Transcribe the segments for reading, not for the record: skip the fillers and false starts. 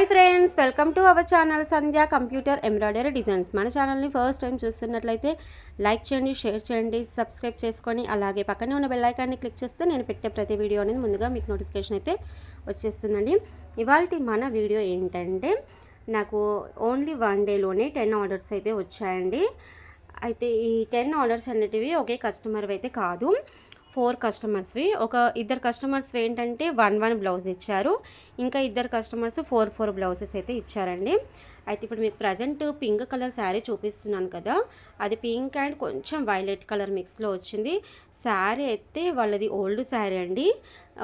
Hi friends, welcome to our channel Sandhya computer embroidery designs. మన ఛానల్ని first time చూస్తున్నట్లయితే like చేయండి, share చేయండి, సబ్స్క్రైబ్ చేసుకొని అలాగే పక్కనే ఉన్న బెల్ ఐకాన్ని క్లిక్ చేస్తే నేను పెట్టే ప్రతి వీడియో అనేది ముందుగా మీకు నోటిఫికేషన్ అయితే వచ్చేస్తుందండి. ఇవాళ మన వీడియో ఏంటంటే, నాకు ఓన్లీ 1 డేలోనే 10 ఆర్డర్స్ అయితే వచ్చాయండి. అయితే ఈ 10 ఆర్డర్స్ అనేటివి ఒకే కస్టమర్ అయితే కాదు, 4 కస్టమర్స్వి. ఇద్దరు కస్టమర్స్ ఏంటంటే 1 బ్లౌజ్ ఇచ్చారు, ఇంకా ఇద్దరు కస్టమర్స్ 4 బ్లౌజెస్ అయితే ఇచ్చారండి. అయితే ఇప్పుడు మీకు ప్రజెంట్ పింక్ కలర్ శారీ చూపిస్తున్నాను కదా, అది పింక్ అండ్ కొంచెం వైలెట్ కలర్ మిక్స్లో వచ్చింది. శారీ అయితే వాళ్ళది ఓల్డ్ శారీ అండి,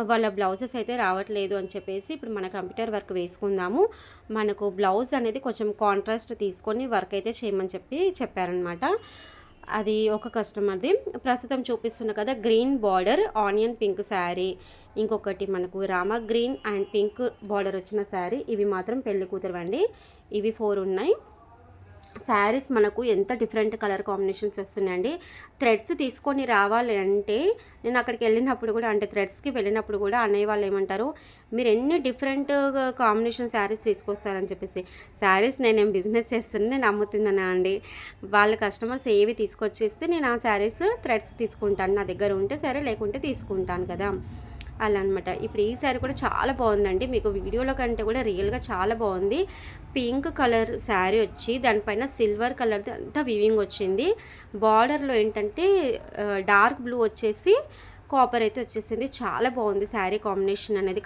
వాళ్ళ బ్లౌజెస్ అయితే రావట్లేదు అని చెప్పేసి ఇప్పుడు మన కంప్యూటర్ వర్క్ వేసుకుందాము, మనకు బ్లౌజ్ అనేది కొంచెం కాంట్రాస్ట్ తీసుకొని వర్క్ అయితే చేయమని చెప్పారనమాట. అది ఒక కస్టమర్ది. ప్రస్తుతం చూపిస్తున్న కదా green border onion pink sari, ఇంకొకటి మనకు Rama green and pink border వచ్చిన శారీ. ఇవి మాత్రం పెళ్లి కూతురువండి. ఇవి 4 ఉన్నాయి. శారీస్ మనకు ఎంత డిఫరెంట్ కలర్ కాంబినేషన్స్ వస్తున్నాయండి. థ్రెడ్స్ తీసుకొని రావాలి అంటే, నేను అక్కడికి వెళ్ళినప్పుడు కూడా, అంటే థ్రెడ్స్కి వెళ్ళినప్పుడు కూడా అన్నయ్య వాళ్ళు ఏమంటారు, మీరు ఎన్ని డిఫరెంట్ కాంబినేషన్ శారీస్ తీసుకొస్తారని చెప్పేసి. శారీస్ నేనేం బిజినెస్ చేస్తున్నా, నేను అమ్ముతున్నానా అండి. వాళ్ళ కస్టమర్స్ ఏవి తీసుకొచ్చేస్తే నేను ఆ శారీస్ థ్రెడ్స్ తీసుకుంటాను, నా దగ్గర ఉంటే సరే, లేకుంటే తీసుకుంటాను కదా, అలా అనమాట. ఇప్పుడు ఈ శారీ కూడా చాలా బాగుందండి, మీకు వీడియోలో కంటే కూడా రియల్గా చాలా బాగుంది. పింక్ కలర్ శారీ వచ్చి దానిపైన సిల్వర్ కలర్ది అంతా వీవింగ్ వచ్చింది. బార్డర్లో ఏంటంటే డార్క్ బ్లూ వచ్చేసి కాపర్ అయితే వచ్చేసింది. చాలా బాగుంది శారీ కాంబినేషన్ అనేది.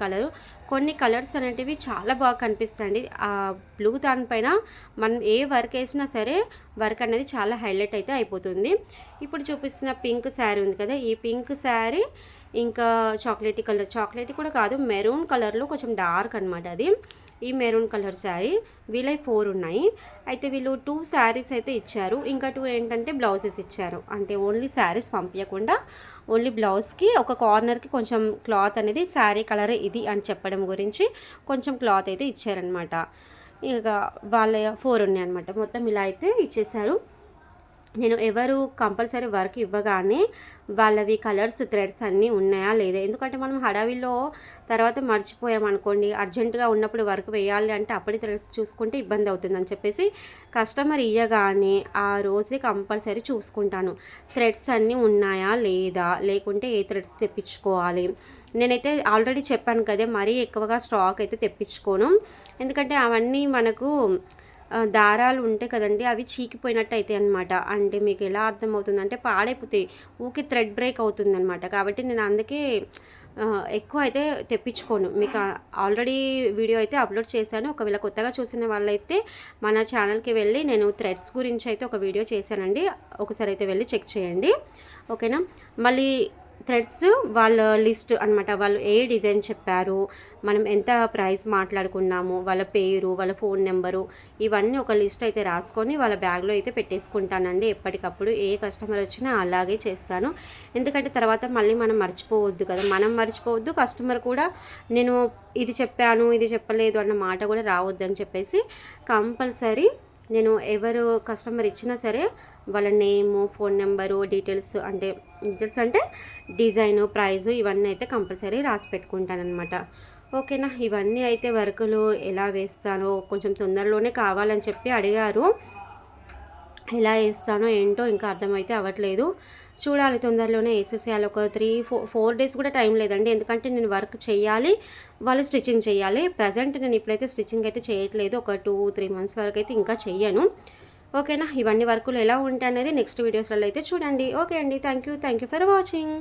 కొన్ని కలర్స్ అనేటివి చాలా బాగా కనిపిస్తాయండి. ఆ బ్లూ దానిపైన మనం ఏ వర్క్ వేసినా సరే వర్క్ అనేది చాలా హైలైట్ అయితే అయిపోతుంది. ఇప్పుడు చూపిస్తున్న పింక్ శారీ ఉంది కదా, ఈ పింక్ శారీ ఇంకా చాక్లెట్ కూడా కాదు, మెరూన్ కలర్లో కొంచెం డార్క్ అనమాట అది. ఈ మెరూన్ కలర్ శారీ వీళ్ళై 4 ఉన్నాయి. అయితే వీళ్ళు 2 శారీస్ అయితే ఇచ్చారు, ఇంకా 2 ఏంటంటే బ్లౌజెస్ ఇచ్చారు. అంటే ఓన్లీ శారీస్ పంపించకుండా ఓన్లీ బ్లౌజ్కి ఒక కార్నర్కి కొంచెం క్లాత్ అనేది శారీ కలర్ ఇది అని చెప్పడం గురించి కొంచెం క్లాత్ అయితే ఇచ్చారనమాట. ఇక వాళ్ళ 4 ఉన్నాయి అనమాట. మొత్తం ఇలా అయితే ఇచ్చేసారు. నేను ఎవరు కంపల్సరీ వర్క్ ఇవ్వగానే వాళ్ళవి కలర్స్ థ్రెడ్స్ అన్నీ ఉన్నాయా లేదా, ఎందుకంటే మనం హడావిలో తర్వాత మర్చిపోయామనుకోండి, అర్జెంటుగా ఉన్నప్పుడు వర్క్ వేయాలి అంటే అప్పటి థ్రెడ్స్ చూసుకుంటే ఇబ్బంది అవుతుందని చెప్పేసి కస్టమర్ ఇవ్వగానే ఆ రోజే కంపల్సరీ చూసుకుంటాను థ్రెడ్స్ అన్నీ ఉన్నాయా లేదా, లేకుంటే ఏ థ్రెడ్స్ తెప్పించుకోవాలి. నేనైతే ఆల్రెడీ చెప్పాను కదా, మరీ ఎక్కువగా స్టాక్ అయితే తెప్పించుకోను, ఎందుకంటే అవన్నీ మనకు దారాలు ఉంటాయి కదండి, అవి చీకిపోయినట్టు అయితే అనమాట. అంటే మీకు ఎలా అర్థమవుతుందంటే పాడైపోతాయి, ఊకే థ్రెడ్ బ్రేక్ అవుతుంది అనమాట. కాబట్టి నేను అందుకే ఎక్కువ అయితే తెప్పించుకోను. మీకు ఆల్రెడీ వీడియో అయితే అప్లోడ్ చేశాను, ఒకవేళ కొత్తగా చూసిన వాళ్ళైతే మన ఛానల్కి వెళ్ళి నేను థ్రెడ్స్ గురించి అయితే ఒక వీడియో చేశానండి, ఒకసారి అయితే వెళ్ళి చెక్ చేయండి, ఓకేనా. మళ్ళీ థ్రెడ్స్ వాళ్ళ లిస్ట్ అనమాట, వాళ్ళు ఏ డిజైన్ చెప్పారు, మనం ఎంత ప్రైస్ మాట్లాడుకున్నాము, వాళ్ళ పేరు, వాళ్ళ ఫోన్ నెంబరు, ఇవన్నీ ఒక లిస్ట్ అయితే రాసుకొని వాళ్ళ బ్యాగ్లో అయితే పెట్టేసుకుంటానండి. ఎప్పటికప్పుడు ఏ కస్టమర్ వచ్చినా అలాగే చేస్తాను, ఎందుకంటే తర్వాత మళ్ళీ మనం మర్చిపోవద్దు కదా, మనం మర్చిపోవద్దు, కస్టమర్ కూడా నేను ఇది చెప్పాను ఇది చెప్పలేదు అన్న మాట కూడా రావద్దని చెప్పేసి కంపల్సరీ నేను ఎవరు కస్టమర్ ఇచ్చినా సరే వాళ్ళ నేము, ఫోన్ నెంబరు, డీటెయిల్స్ అంటే డిజైను, ప్రైజు, ఇవన్నీ అయితే కంపల్సరీ రాసి పెట్టుకుంటానమాట, ఓకేనా. ఇవన్నీ అయితే వర్కులు ఎలా వేస్తానో కొంచెం తొందరలోనే కావాలని చెప్పి అడిగారు, ఎలా వేస్తానో ఏంటో ఇంకా అర్థమైతే అవ్వట్లేదు, చూడాలి, తొందరలోనే వేసేసేయాలి. ఒక 3-4 డేస్ కూడా టైం లేదండి, ఎందుకంటే నేను వర్క్ చేయాలి, వాళ్ళు స్టిచ్చింగ్ చేయాలి. ప్రజెంట్ నేను ఇప్పుడైతే స్టిచ్చింగ్ అయితే చేయట్లేదు, ఒక 2-3 మంత్స్ వరకు అయితే ఇంకా చెయ్యను, ఓకేనా. ఇవన్నీ వర్కులు ఎలా ఉంటాయి అనేది నెక్స్ట్ వీడియోస్లో అయితే చూడండి. ఓకే అండి, థ్యాంక్ యూ ఫర్ వాచింగ్.